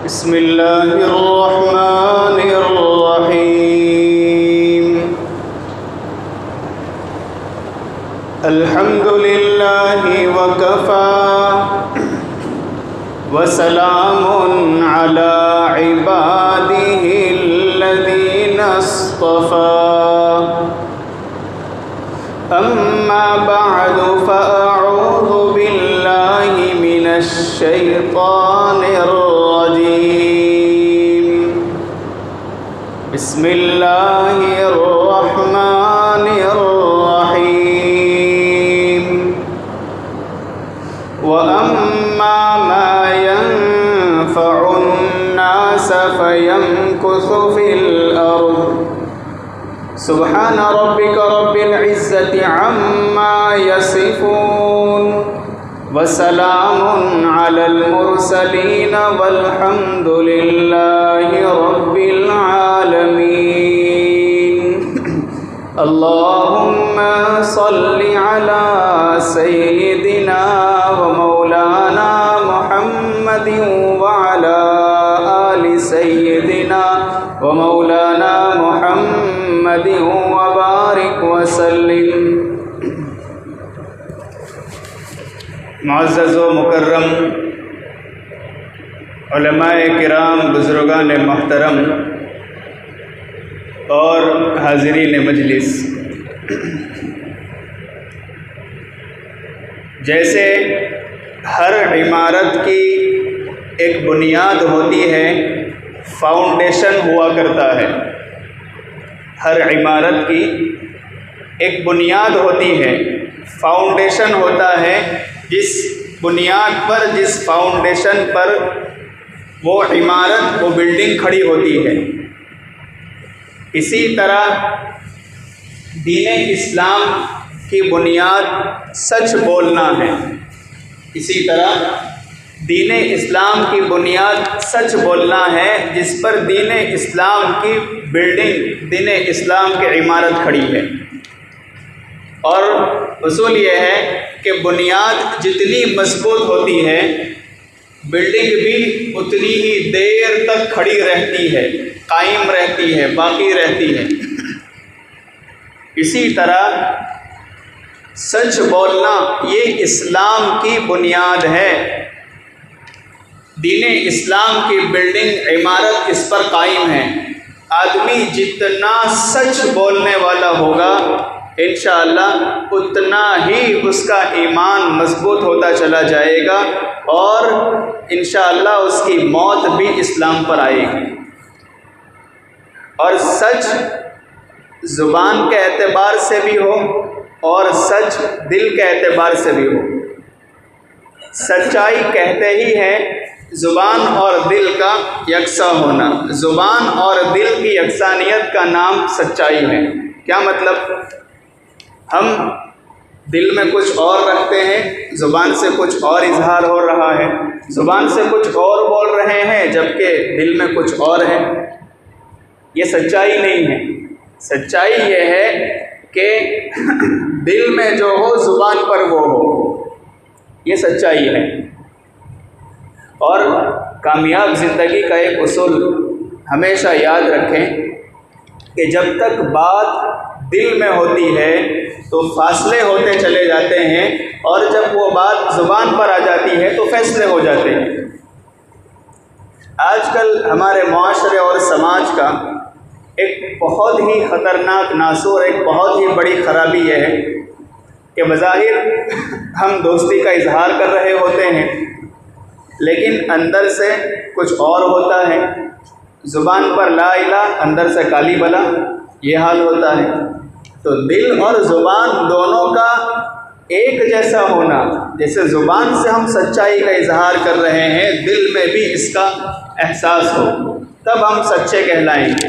بسم اللہ الرحمن الرحیم الحمد للہ وکفی وسلام علی عبادہ الذین اصطفی اما بعد فاعوذ باللہ من الشیطان الرجیم بسم اللہ الرحمن الرحیم وَأَمَّا مَا يَنفَعُ النَّاسَ فَيَمْكُثُ فِي الْأَرْضِ سبحان ربك رب العزة عما يصفون وسلام على المرسلين والحمد لله رب العالمين اللهم صل على سيدنا ومولانا محمد وعلى آل سيدنا ومولانا محمد وبارک وسلم۔ معزز و مکرم علماء کرام، بزرگان محترم اور حاضرین مجلس، جیسے ہر عمارت کی ایک بنیاد ہوتی ہے، فاؤنڈیشن ہوا کرتا ہے۔ ہر عمارت کی ایک بنیاد ہوتی ہے، فاؤنڈیشن ہوتا ہے، جس بنیاد پر، جس فاؤنڈیشن پر وہ عمارت، وہ بلڈنگ کھڑی ہوتی ہے۔ اسی طرح دین اسلام کی بنیاد سچ بولنا ہے۔ اسی طرح دین اسلام کی بنیاد سچ بولنا ہے، جس پر دین اسلام کی بلڈنگ، دین اسلام کی عمارت کھڑی ہے۔ اور اصول یہ ہے کہ بنیاد جتنی مضبوط ہوتی ہے، بلڈنگ بھی اتنی ہی دیر تک کھڑی رہتی ہے، قائم رہتی ہے، باقی رہتی ہے۔ اسی طرح سچ بولنا یہ اسلام کی بنیاد ہے۔ دین اسلام کی بلڈنگ، عمارت اس پر قائم ہے۔ آدمی جتنا سچ بولنے والا ہوگا، انشاءاللہ اتنا ہی اس کا ایمان مضبوط ہوتا چلا جائے گا، اور انشاءاللہ اس کی موت بھی اسلام پر آئے گی۔ اور سچ زبان کے اعتبار سے بھی ہو اور سچ دل کے اعتبار سے بھی ہو۔ سچائی کہتے ہی ہے زبان اور دل کا یکساں ہونا۔ زبان اور دل کی یکسانیت کا نام سچائی ہے۔ کیا مطلب؟ ہم دل میں کچھ اور رکھتے ہیں، زبان سے کچھ اور اظہار ہو رہا ہے، زبان سے کچھ اور بول رہے ہیں جبکہ دل میں کچھ اور ہے۔ یہ سچائی نہیں ہے۔ سچائی یہ ہے کہ دل میں جو ہو زبان پر وہ ہو، یہ سچائی ہے۔ اور کامیاب زندگی کا ایک اصول ہمیشہ یاد رکھیں کہ جب تک بات دل میں ہوتی ہے تو فاصلے ہوتے چلے جاتے ہیں، اور جب وہ بات زبان پر آ جاتی ہے تو فیصلے ہو جاتے ہیں۔ آج کل ہمارے معاشرے اور سماج کا ایک بہت ہی خطرناک ناسور، ایک بہت ہی بڑی خرابی یہ ہے کہ بظاہر ہم دوستی کا اظہار کر رہے ہوتے ہیں، لیکن اندر سے کچھ اور ہوتا ہے۔ زبان پر لا الہ، اندر سے کالی بلا، یہ حال ہوتا ہے۔ تو دل اور زبان دونوں کا ایک جیسا ہونا، جیسے زبان سے ہم سچائی کا اظہار کر رہے ہیں، دل میں بھی اس کا احساس ہو، تب ہم سچے کہلائیں گے۔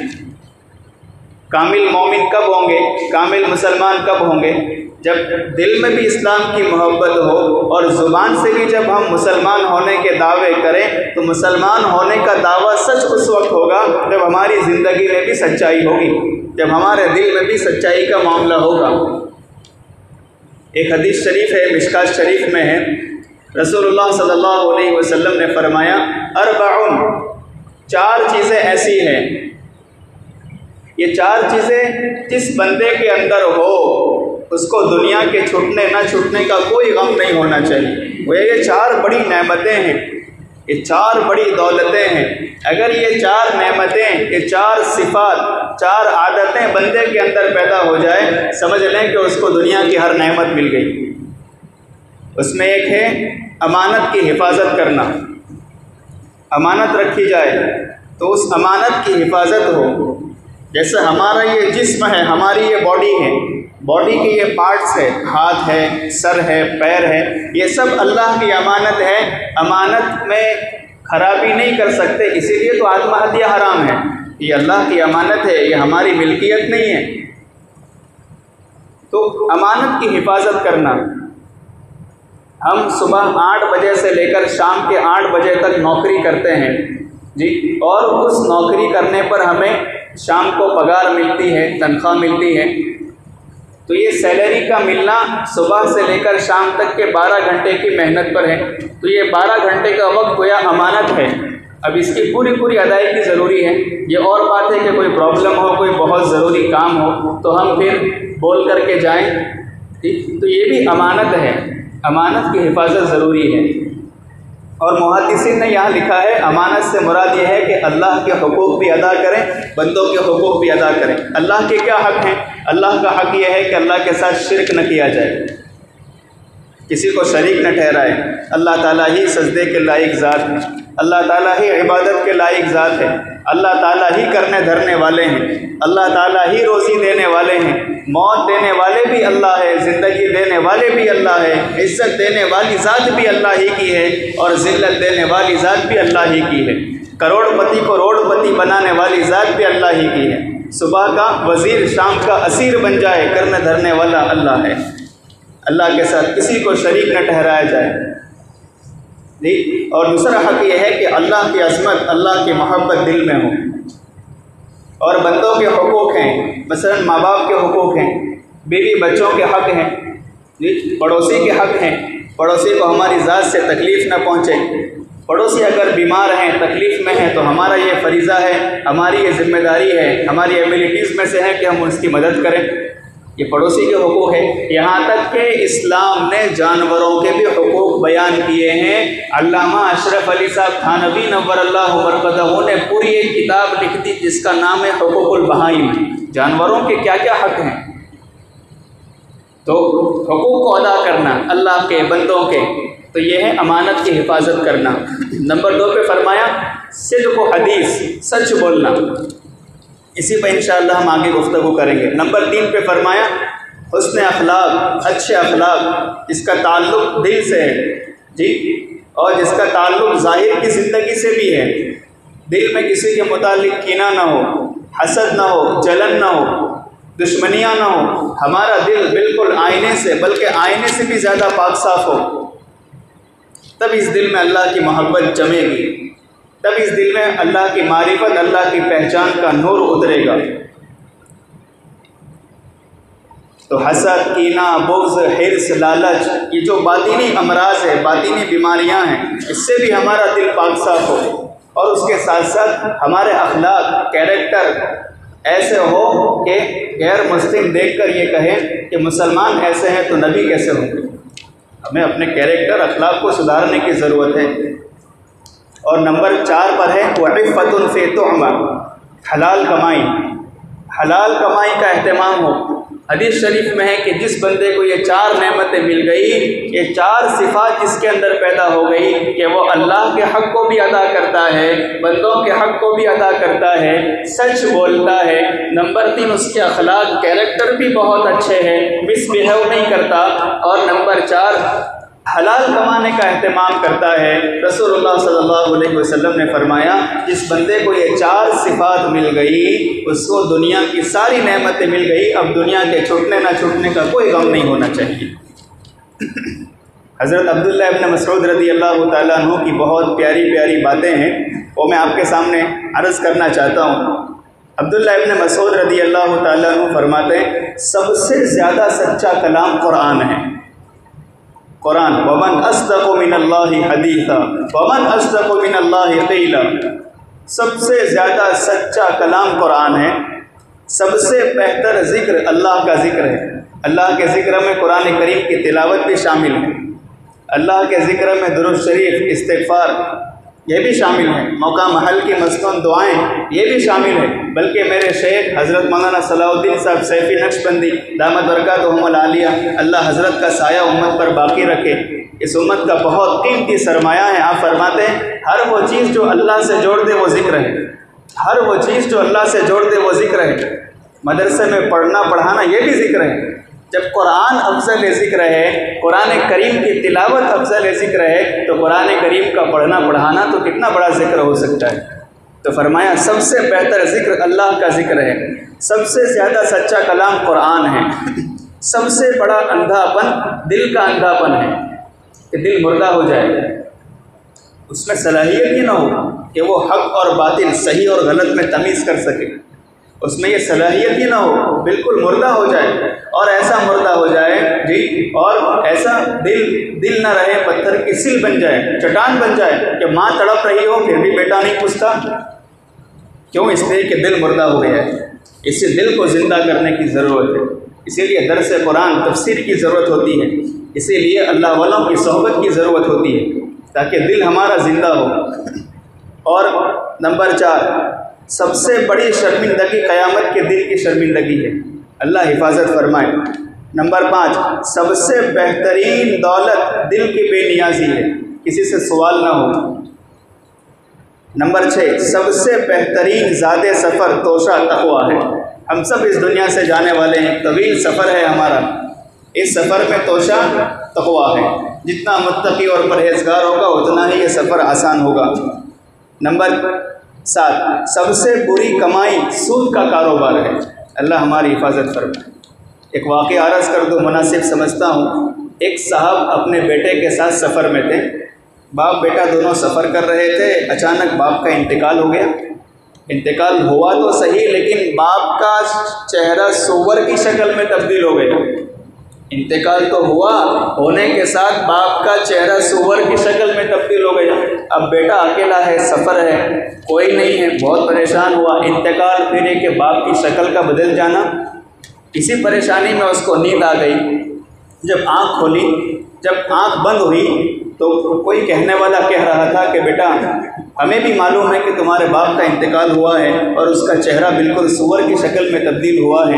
کامل مومن کب ہوں گے، کامل مسلمان کب ہوں گے؟ جب دل میں بھی اسلام کی محبت ہو، اور زبان سے بھی جب ہم مسلمان ہونے کے دعوے کریں تو مسلمان ہونے کا دعویٰ سچ اس وقت ہوگا جب ہماری زندگی میں بھی سچائی ہوگی، جب ہمارے دل میں بھی سچائی کا معاملہ ہوگا۔ ایک حدیث شریف ہے، مشکات شریف میں ہے، رسول اللہ صلی اللہ علیہ وسلم نے فرمایا اربعن، 4 چیزیں ایسی ہیں، یہ 4 چیزیں جس بندے کے اندر ہو اس کو دنیا کے چھوٹنے نہ چھوٹنے کا کوئی غم نہیں ہونا چاہیے۔ وہ یہ 4 بڑی نعمتیں ہیں، یہ 4 بڑی دولتیں ہیں، اگر یہ 4 نعمتیں، یہ 4 صفات، 4 عادتیں بندے کے اندر پیدا ہو جائے، سمجھ لیں کہ اس کو دنیا کی ہر نعمت مل گئی۔ اس میں ایک ہے امانت کی حفاظت کرنا، امانت رکھی جائے تو اس امانت کی حفاظت ہو۔ جیسے ہمارا یہ جسم ہے، ہماری یہ باڈی ہے، باڈی کے یہ پارٹس ہے، ہاتھ ہے، سر ہے، پیر ہے، یہ سب اللہ کی امانت ہے، امانت میں خرابی نہیں کر سکتے، اسی لیے تو آتما ہتیا حرام ہے۔ یہ اللہ کی امانت ہے، یہ ہماری ملکیت نہیں ہے۔ تو امانت کی حفاظت کرنا، ہم صبح 8 بجے سے لے کر شام کے 8 بجے تک نوکری کرتے ہیں جی، اور اس نوکری کرنے پر ہمیں شام کو پگار ملتی ہے، تنخواہ ملتی ہے، تو یہ سیلری کا ملنا صبح سے لے کر شام تک کے 12 گھنٹے کی محنت پر ہے، تو یہ 12 گھنٹے کا وقت گویا امانت ہے، اب اس کی پوری ادائیگی ضروری ہے۔ یہ اور بات ہے کہ کوئی پرابلم ہو، کوئی بہت ضروری کام ہو تو ہم پھر بول کر کے جائیں، ٹھیک، تو یہ بھی امانت ہے، امانت کی حفاظت ضروری ہے۔ اور محدثین نے یہاں لکھا ہے امانت سے مراد یہ ہے کہ اللہ کے حقوق بھی ادا کریں، بندوں کے حقوق بھی ادا کریں۔ اللہ کے کیا حق ہیں؟ اللہ کا حق یہ ہے کہ اللہ کے ساتھ شرک نہ کیا جائے، کسی کو شریک نہ ٹھہرائے، اللہ تعالیٰ ہی سجدے کے لائق ذات ہے، اللہ تعالیٰ ہی عبادت کے لائق ذات ہے، اللہ تعالیٰ ہی کرنے دھرنے والے ہیں، اللہ تعالیٰ ہی روزی دینے والے ہیں، موت دینے والے بھی اللہ ہے، زندگی دینے والے بھی اللہ ہے، عزت دینے والی ذات بھی اللہ ہی کی ہے اور ذلت دینے والی ذات بھی اللہ ہی کی ہے، کروڑ پتی کو روڑ پتی بنانے والی ذات بھی اللہ ہی کی ہے، صبح کا وزیر شام کا اسیر بن جائے کرنے دھرنے والا اللہ ہے، اللہ کے ساتھ کسی کو شریک نہ ٹھہرایا جائے جی۔ اور دوسرا حق یہ ہے کہ اللہ کی عظمت، اللہ کی محبت دل میں ہو، اور بندوں کے حقوق ہیں، مثلا ماں باپ کے حقوق ہیں، بیوی بچوں کے حق ہیں جی، پڑوسی کے حق ہیں، پڑوسی کو ہماری ذات سے تکلیف نہ پہنچے، پڑوسی اگر بیمار ہیں، تکلیف میں ہیں تو ہمارا یہ فریضہ ہے، ہماری یہ ذمہ داری ہے، ہماری ایبیلٹیز میں سے ہے کہ ہم اس کی مدد کریں، یہ پڑوسی کے حقوق ہے۔ یہاں تک کہ اسلام نے جانوروں کے بھی حقوق بیان کیے ہیں۔ علامہ اشرف علی صاحب تھانوی نور اللہ مرقدہ نے پوری ایک کتاب لکھ دی جس کا نام ہے حقوق البہائم، جانوروں کے کیا کیا حق ہیں۔ تو حقوق کو ادا کرنا اللہ کے، بندوں کے، تو یہ ہے امانت کی حفاظت کرنا۔ نمبر 2 پہ فرمایا صدق و حدیث، سچ بولنا، اسی پہ انشاءاللہ ہم آگے گفتگو کریں گے۔ نمبر 3 پہ فرمایا حسن اخلاق، اچھے اخلاق، جس کا تعلق دل سے ہے جی، اور جس کا تعلق ظاہر کی زندگی سے بھی ہے، دل میں کسی کے متعلق کینہ نہ ہو، حسد نہ ہو، جلن نہ ہو، دشمنیاں نہ ہو، ہمارا دل بالکل آئینے سے، بلکہ آئینے سے بھی زیادہ پاک صاف ہو، تب اس دل میں اللہ کی محبت جمے گی، تب اس دل میں اللہ کی معرفت، اللہ کی پہچان کا نور اترے گا۔ تو حسد، کینہ، بغض، حرص، لالچ، یہ جو باطنی امراض ہے، باطنی بیماریاں ہیں، اس سے بھی ہمارا دل پاک صاف ہو، اور اس کے ساتھ ساتھ ہمارے اخلاق، کیریکٹر ایسے ہو کہ غیر مسلم دیکھ کر یہ کہیں کہ مسلمان ایسے ہیں تو نبی کیسے ہوں گے۔ ہمیں اپنے کیریکٹر، اخلاق کو سدھارنے کی ضرورت ہے۔ اور نمبر 4 پر ہے وعفۃ فی طعمہ، حلال کمائی، حلال کمائی کا اہتمام ہو۔ حدیث شریف میں ہے کہ جس بندے کو یہ 4 نعمتیں مل گئی، یہ 4 صفات جس کے اندر پیدا ہو گئی کہ وہ اللہ کے حق کو بھی ادا کرتا ہے، بندوں کے حق کو بھی ادا کرتا ہے، سچ بولتا ہے۔ نمبر 3 اس کے اخلاق، کیریکٹر بھی بہت اچھے ہیں، مس بیہیو نہیں کرتا۔ اور نمبر 4 حلال کمانے کا اہتمام کرتا ہے۔ رسول اللہ صلی اللہ علیہ وسلم نے فرمایا جس بندے کو یہ 4 صفات مل گئی اس کو دنیا کی ساری نعمتیں مل گئی، اب دنیا کے چھوٹنے نہ چھوٹنے کا کوئی غم نہیں ہونا چاہیے۔ حضرت عبداللہ ابن مسعود رضی اللہ تعالیٰ عنہ کی بہت پیاری پیاری باتیں ہیں، وہ میں آپ کے سامنے عرض کرنا چاہتا ہوں۔ عبداللہ ابن مسعود رضی اللہ تعالیٰ عنہ فرماتے ہیں سب سے زیادہ سچا کلام قرآن ہے، قرآن، ومن اصدق من اللہ حدیثا ومن اصدق من اللہ قیلا، سب سے زیادہ سچا کلام قرآن ہے، سب سے بہتر ذکر اللہ کا ذکر ہے۔ اللہ کے ذکر میں قرآن کریم کی تلاوت بھی شامل ہے، اللہ کے ذکر میں درود شریف، استغفار یہ بھی شامل ہے، موقع محل کی مسنون دعائیں یہ بھی شامل ہے، بلکہ میرے شیخ حضرت مولانا صلاح الدین صاحب سیفی نقشبندی دامت برکاتہم العالیہ، اللہ حضرت کا سایہ امت پر باقی رکھے، اس امت کا بہت قیمتی سرمایہ ہے۔ آپ فرماتے ہیں ہر وہ چیز جو اللہ سے جوڑ دے وہ ذکر ہے، ہر وہ چیز جو اللہ سے جوڑ دے وہ ذکر ہے۔ مدرسے میں پڑھنا پڑھانا یہ بھی ذکر ہے۔ جب قرآن افضل ذکر ہے، قرآن کریم کی تلاوت افضل ذکر ہے، تو قرآن کریم کا پڑھنا پڑھانا تو کتنا بڑا ذکر ہو سکتا ہے۔ تو فرمایا سب سے بہتر ذکر اللہ کا ذکر ہے، سب سے زیادہ سچا کلام قرآن ہے، سب سے بڑا اندھاپن دل کا اندھاپن ہے کہ دل مردہ ہو جائے، اس میں صلاحیت ہی نہ ہو کہ وہ حق اور باطل، صحیح اور غلط میں تمیز کر سکے، اس میں یہ صلاحیت ہی نہ ہو، بالکل مردہ ہو جائے، اور ایسا مردہ ہو جائے جی، اور ایسا دل نہ رہے، پتھر کی سل بن جائے، چٹان بن جائے کہ ماں تڑپ رہی ہو پھر بھی بیٹا نہیں پوچھتا، کیوں؟ اس لیے کہ دل مردہ ہو گیا ہے۔ اس سے دل کو زندہ کرنے کی ضرورت ہے، اسی لیے درس قرآن تفسیر کی ضرورت ہوتی ہے، اسی لیے اللہ والوں کی صحبت کی ضرورت ہوتی ہے تاکہ دل ہمارا زندہ ہو۔ اور نمبر 4، سب سے بڑی شرمندگی قیامت کے دل کی شرمندگی ہے، اللہ حفاظت فرمائے۔ نمبر 5، سب سے بہترین دولت دل کی بے نیازی ہے، کسی سے سوال نہ ہو۔ نمبر 6، سب سے بہترین زاد سفر توشہ تقویٰ ہے۔ ہم سب اس دنیا سے جانے والے ہیں، طویل سفر ہے ہمارا، اس سفر میں توشہ تقویٰ ہے، جتنا متقی اور پرہیزگار ہوگا اتنا ہی یہ سفر آسان ہوگا۔ نمبر 7، سب سے بری کمائی سود کا کاروبار ہے، اللہ ہماری حفاظت فرمائے۔ ایک واقعہ عرض کر دو، مناسب سمجھتا ہوں۔ ایک صاحب اپنے بیٹے کے ساتھ سفر میں تھے، باپ بیٹا دونوں سفر کر رہے تھے، اچانک باپ کا انتقال ہو گیا۔ انتقال ہوا تو صحیح، لیکن باپ کا چہرہ سور کی شکل میں تبدیل ہو گیا۔ انتقال تو ہوا، ہونے کے ساتھ باپ کا چہرہ سور کی شکل میں تبدیل ہو گیا۔ اب بیٹا اکیلا ہے، سفر ہے، کوئی نہیں ہے، بہت پریشان ہوا۔ انتقال پھر کہ باپ کی شکل کا بدل جانا، اسی پریشانی میں اس کو نیند آ گئی۔ جب آنکھ کھولی، جب آنکھ بند ہوئی تو کوئی کہنے والا کہہ رہا تھا کہ بیٹا ہمیں بھی معلوم ہے کہ تمہارے باپ کا انتقال ہوا ہے اور اس کا چہرہ بالکل سور کی شکل میں تبدیل ہوا ہے،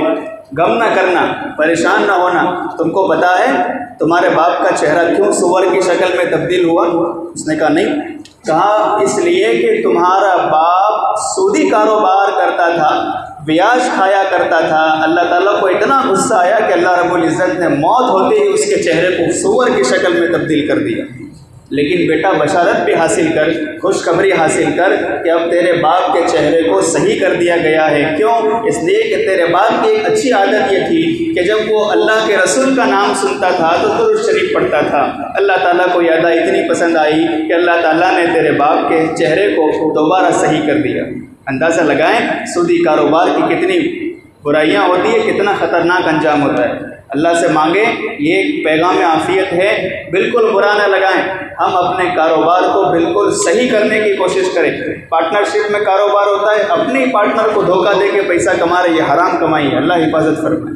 غم نہ کرنا، پریشان نہ ہونا، تم کو پتہ ہے تمہارے باپ کا چہرہ کیوں سور کی شکل میں تبدیل ہوا؟ اس نے کہا نہیں۔ کہا اس لیے کہ تمہارا باپ سودی کاروبار کرتا تھا، بیاج کھایا کرتا تھا، اللہ تعالیٰ کو اتنا غصہ آیا کہ اللہ رب العزت نے موت ہوتے ہی اس کے چہرے کو سور کی شکل میں تبدیل کر دیا۔ لیکن بیٹا بشارت بھی حاصل کر، خوشخبری حاصل کر کہ اب تیرے باپ کے چہرے کو صحیح کر دیا گیا ہے۔ کیوں؟ اس لیے کہ تیرے باپ کی ایک اچھی عادت یہ تھی کہ جب وہ اللہ کے رسول کا نام سنتا تھا تو درود شریف پڑھتا تھا۔ اللہ تعالیٰ کو یہ ادا اتنی پسند آئی کہ اللہ تعالیٰ نے تیرے باپ کے چہرے کو دوبارہ صحیح کر دیا۔ اندازہ لگائیں سودی کاروبار کی کتنی برائیاں ہوتی ہے، کتنا خطرناک انجام ہوتا ہے۔ اللہ سے مانگیں، یہ ایک پیغام عافیت ہے، بالکل برا نہ لگائیں، ہم اپنے کاروبار کو بالکل صحیح کرنے کی کوشش کریں۔ پارٹنرشپ میں کاروبار ہوتا ہے، اپنی پارٹنر کو دھوکہ دے کے پیسہ کما رہے، یہ حرام کمائی ہے، اللہ حفاظت فرمائے۔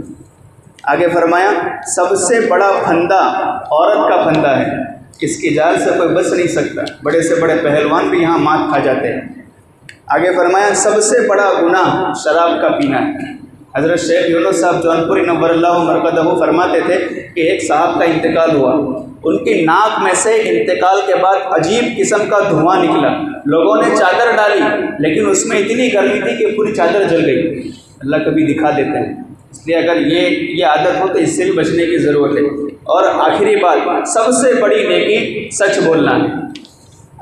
آگے فرمایا سب سے بڑا پھندا عورت کا پھندا ہے، اس کی جال سے کوئی بچ نہیں سکتا، بڑے سے بڑے پہلوان بھی یہاں مات کھا جاتے ہیں۔ آگے فرمایا سب سے بڑا گناہ شراب کا پینا ہے۔ حضرت شیخ یونس صاحب جونپوری نور اللہ مرقدہ فرماتے تھے کہ ایک صاحب کا انتقال ہوا، ان کی ناک میں سے انتقال کے بعد عجیب قسم کا دھواں نکلا، لوگوں نے چادر ڈالی لیکن اس میں اتنی گرمی تھی کہ پوری چادر جل گئی۔ اللہ کبھی دکھا دیتے ہیں، اس لیے اگر یہ عادت ہو تو اس سے بھی بچنے کی ضرورت ہے۔ اور آخری بات، سب سے بڑی نیکی سچ بولنا ہے۔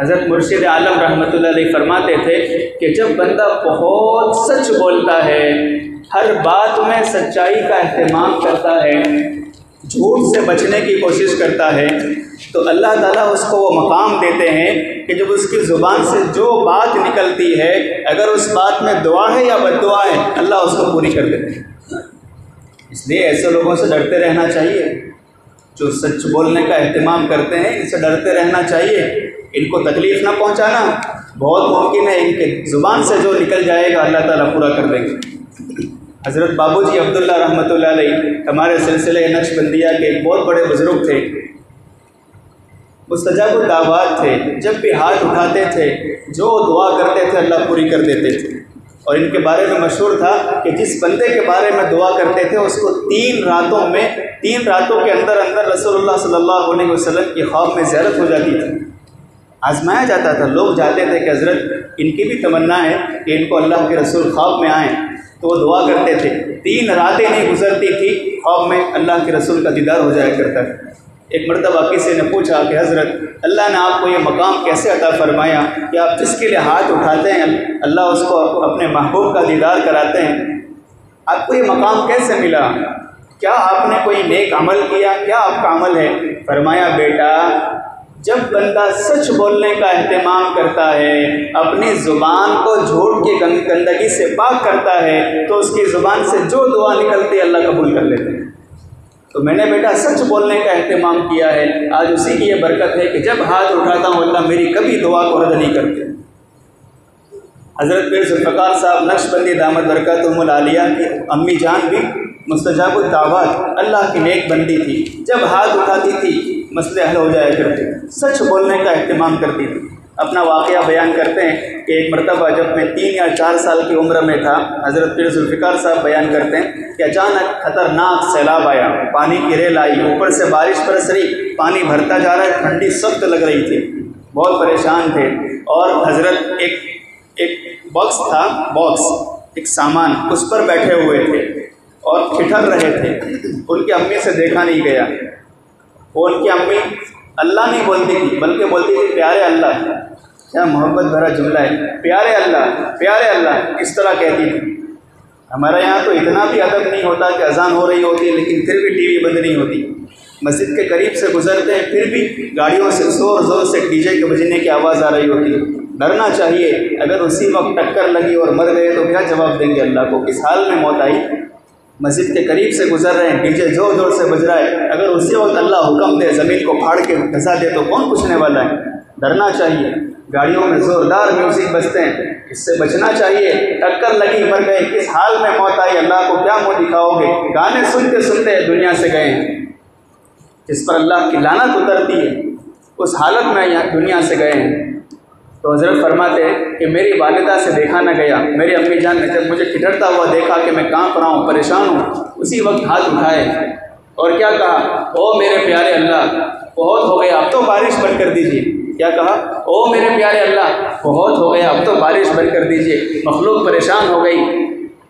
حضرت مرشد عالم رحمۃ اللہ علیہ فرماتے تھے کہ جب بندہ بہت سچ بولتا ہے، ہر بات میں سچائی کا اہتمام کرتا ہے، جھوٹ سے بچنے کی کوشش کرتا ہے، تو اللہ تعالیٰ اس کو وہ مقام دیتے ہیں کہ جب اس کی زبان سے جو بات نکلتی ہے، اگر اس بات میں دعا ہے یا بد دعا ہے، اللہ اس کو پوری کر دیتے ہیں۔ اس لیے ایسے لوگوں سے ڈرتے رہنا چاہیے جو سچ بولنے کا اہتمام کرتے ہیں ان سے ڈرتے رہنا چاہیے، ان کو تکلیف نہ پہنچانا، بہت ممکن ہے ان کے زبان سے جو نکل جائے گا اللہ تعالیٰ پورا کر دیں گے۔ حضرت بابو جی عبداللہ رحمۃ اللہ علیہ ہمارے سلسلے نقش بندیہ کے ایک بہت بڑے بزرگ تھے، مستجاب الدعوات تھے، جب بھی ہاتھ اٹھاتے تھے جو دعا کرتے تھے اللہ پوری کر دیتے تھے، اور ان کے بارے میں مشہور تھا کہ جس بندے کے بارے میں دعا کرتے تھے اس کو 3 راتوں کے اندر رسول اللہ صلی اللہ علیہ وسلم کی خواب میں زیارت ہو جاتی تھی، آزمایا جاتا تھا۔ لوگ جاتے تھے کہ حضرت ان کی بھی تمنا ہے کہ ان کو اللہ کے رسول خواب میں آئیں، تو وہ دعا کرتے تھے، 3 راتیں نہیں گزرتی تھی خواب میں اللہ کے رسول کا دیدار ہو جایا کرتا تھا۔ ایک مرتبہ کسی نے پوچھا کہ حضرت اللہ نے آپ کو یہ مقام کیسے عطا فرمایا کہ آپ جس کے لیے ہاتھ اٹھاتے ہیں اللہ اس کو اپنے محبوب کا دیدار کراتے ہیں، آپ کو یہ مقام کیسے ملا؟ کیا آپ نے کوئی نیک عمل کیا؟ کیا آپ کا عمل ہے؟ فرمایا بیٹا، جب بندہ سچ بولنے کا اہتمام کرتا ہے، اپنی زبان کو جھوٹ کی گندگی سے پاک کرتا ہے، تو اس کی زبان سے جو دعا نکلتی ہے اللہ قبول کر لیتے ہیں۔ تو میں نے بیٹا سچ بولنے کا اہتمام کیا ہے، آج اسی کی یہ برکت ہے کہ جب ہاتھ اٹھاتا ہوں اللہ میری کبھی دعا کو رد نہیں کرتے۔ حضرت پیر ذوالفقار صاحب نقش بندی دامت برکاتہم العالیہ کی امی جان بھی مستجاب الدعوات اللہ کی نیک بندی تھی، جب ہاتھ اٹھاتی تھی مسئلے حل ہو جایا کرتے، سچ بولنے کا اہتمام کرتی تھی۔ اپنا واقعہ بیان کرتے ہیں کہ ایک مرتبہ جب میں 3 یا 4 سال کی عمر میں تھا، حضرت پیر ذوالفقار صاحب بیان کرتے ہیں کہ اچانک خطرناک سیلاب آیا، پانی کی ریل آئی، اوپر سے بارش برس رہی، پانی بھرتا جا رہا ہے، ٹھنڈی سخت لگ رہی تھی، بہت پریشان تھے، اور حضرت ایک باکس ایک سامان اس پر بیٹھے ہوئے تھے اور ٹھٹھر رہے تھے۔ ان کی امی سے دیکھا نہیں گیا، وہ ان کی امی اللہ نہیں بولتی تھی بلکہ بولتی تھی پیارے اللہ، کیا محبت بھرا جملہ ہے، پیارے اللہ اس طرح کہتی تھی۔ ہمارے یہاں تو اتنا بھی ادب نہیں ہوتا کہ اذان ہو رہی ہوتی ہے لیکن پھر بھی ٹی وی بند نہیں ہوتی، مسجد کے قریب سے گزرتے ہیں پھر بھی گاڑیوں سے زور سے ڈی جے کے بجنے کی آواز آ رہی ہوتی ہے۔ ڈرنا چاہیے، اگر اسی وقت ٹکر لگی اور مر گئے تو کیا جواب دیں گے اللہ کو، کس حال میں موت آئی؟ مسجد کے قریب سے گزر رہے ہیں، ڈی جے زور سے بج رہا ہے، اگر اسی وقت اللہ حکم دے زمین کو پھاڑ کے دھسا دے تو کون پوچھنے والا ہے؟ ڈرنا چاہیے۔ گاڑیوں میں زوردار میوزک بجتے ہیں، اس سے بچنا چاہیے۔ ٹکر لگی مر گئے، کس حال میں موت آئی، اللہ کو کیا منہ دکھاؤ گے؟ گانے سنتے سنتے دنیا سے گئے ہیں، جس پر اللہ کی لعنت اترتی ہے اس حالت میں یہاں دنیا سے گئے ہیں۔ تو حضرت فرماتے ہیں کہ میری والدہ سے دیکھا نہ گیا، میری امی جان نے جب مجھے ٹھٹرتا ہوا دیکھا کہ میں کانپ رہا ہوں، پریشان ہوں، اسی وقت ہاتھ اٹھائے اور کیا کہا، او میرے پیارے اللہ بہت ہو گیا اب تو بارش بند کر دیجیے۔ کیا کہا؟ او میرے پیارے اللہ بہت ہو گیا اب تو بارش بند کر دیجیے، مخلوق پریشان ہو گئی،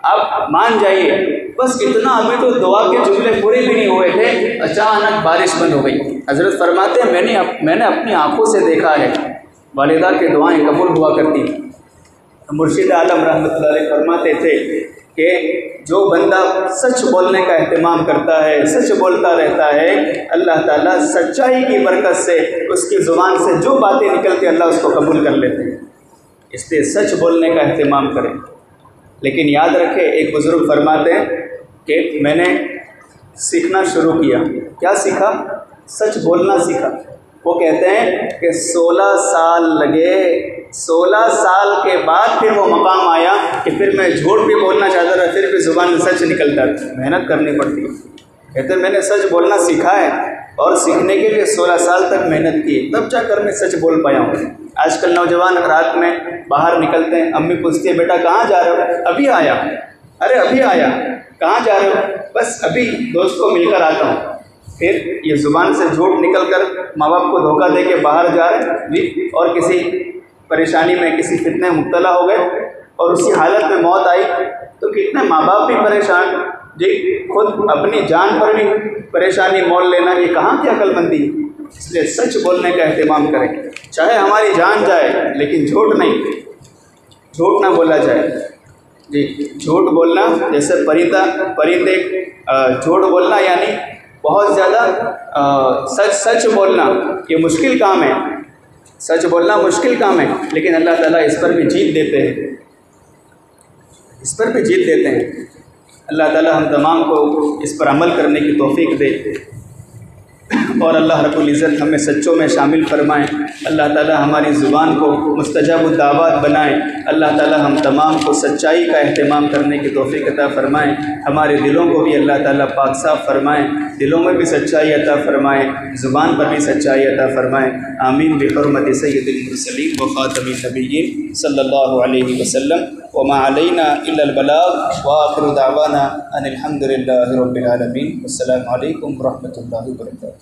اب مان جائیے۔ بس اتنا، ابھی تو دعا کے جملے پورے بھی نہیں ہوئے تھے، اچانک بارش بند ہو گئی۔ حضرت فرماتے ہیں میں نے اپنی آنکھوں سے دیکھا ہے والدہ کی دعائیں قبول ہوا کرتی۔ مرشد عالم رحمۃ اللہ علیہ فرماتے تھے کہ جو بندہ سچ بولنے کا اہتمام کرتا ہے، سچ بولتا رہتا ہے، اللہ تعالیٰ سچائی کی برکت سے اس کی زبان سے جو باتیں نکلتی اللہ اس کو قبول کر لیتے ہیں۔ اس لیے سچ بولنے کا اہتمام کریں۔ لیکن یاد رکھیں، ایک بزرگ فرماتے ہیں کہ میں نے سیکھنا شروع کیا، کیا سیکھا؟ سچ بولنا سیکھا۔ وہ کہتے ہیں کہ 16 سال لگے، 16 سال کے بعد پھر وہ مقام آیا کہ پھر میں جھوٹ بھی بولنا چاہتا تھا، پھر بھی زبان میں سچ نکلتا تھا، محنت کرنی پڑتی ہے۔ کہتے ہیں میں نے سچ بولنا سیکھا ہے اور سیکھنے کے لیے 16 سال تک محنت کی، تب جا کر میں سچ بول پایا ہوں۔ آج کل نوجوان رات میں باہر نکلتے ہیں، امی پوچھتی ہے بیٹا کہاں جا رہے ہو؟ ابھی آیا۔ ارے ابھی آیا، کہاں جا رہے ہو؟ بس ابھی دوست کو مل کر آتا ہوں۔ پھر یہ زبان سے جھوٹ نکل کر ماں باپ کو دھوکہ دے کے باہر جا رہے ہیں اور کسی پریشانی میں کسی فتنے میں مبتلا ہو گئے اور اسی حالت میں موت آئی تو کتنے ماں باپ بھی پریشان، جی خود اپنی جان پر بھی پریشانی مول لینا، یہ کہاں کی عقل مندی ہے؟ اس لیے سچ بولنے کا اہتمام کریں، چاہے ہماری جان جائے لیکن جھوٹ نہیں، جھوٹ نہ بولا جائے۔ جی جھوٹ بولنا جیسے پرندے جھوٹ بولنا یعنی بہت زیادہ سچ بولنا یہ مشکل کام ہے، سچ بولنا مشکل کام ہے، لیکن اللہ تعالیٰ اس پر بھی جیت دیتے ہیں، اس پر بھی جیت دیتے ہیں۔ اللہ تعالیٰ ہم تمام کو اس پر عمل کرنے کی توفیق دے۔ اور اللہ رب العزت ہمیں سچوں میں شامل فرمائیں۔ اللہ تعالی ہماری زبان کو مستجاب الدعوات بنائیں۔ اللہ تعالی ہم تمام کو سچائی کا اہتمام کرنے کی توفیق عطا فرمائیں۔ ہمارے دلوں کو بھی اللہ تعالی پاک صاف فرمائیں، دلوں میں بھی سچائی عطا فرمائیں، زبان پر بھی سچائی عطا فرمائیں۔ آمین بحرمت سید المرسلین و خاتم النبیین صلی اللہ علیہ وسلم۔ وما علینا الا البلاغ وآخر دعوانا ان الحمد للہ رب العالمین۔ السلام علیکم ورحمۃ اللہ وبرکاتہ۔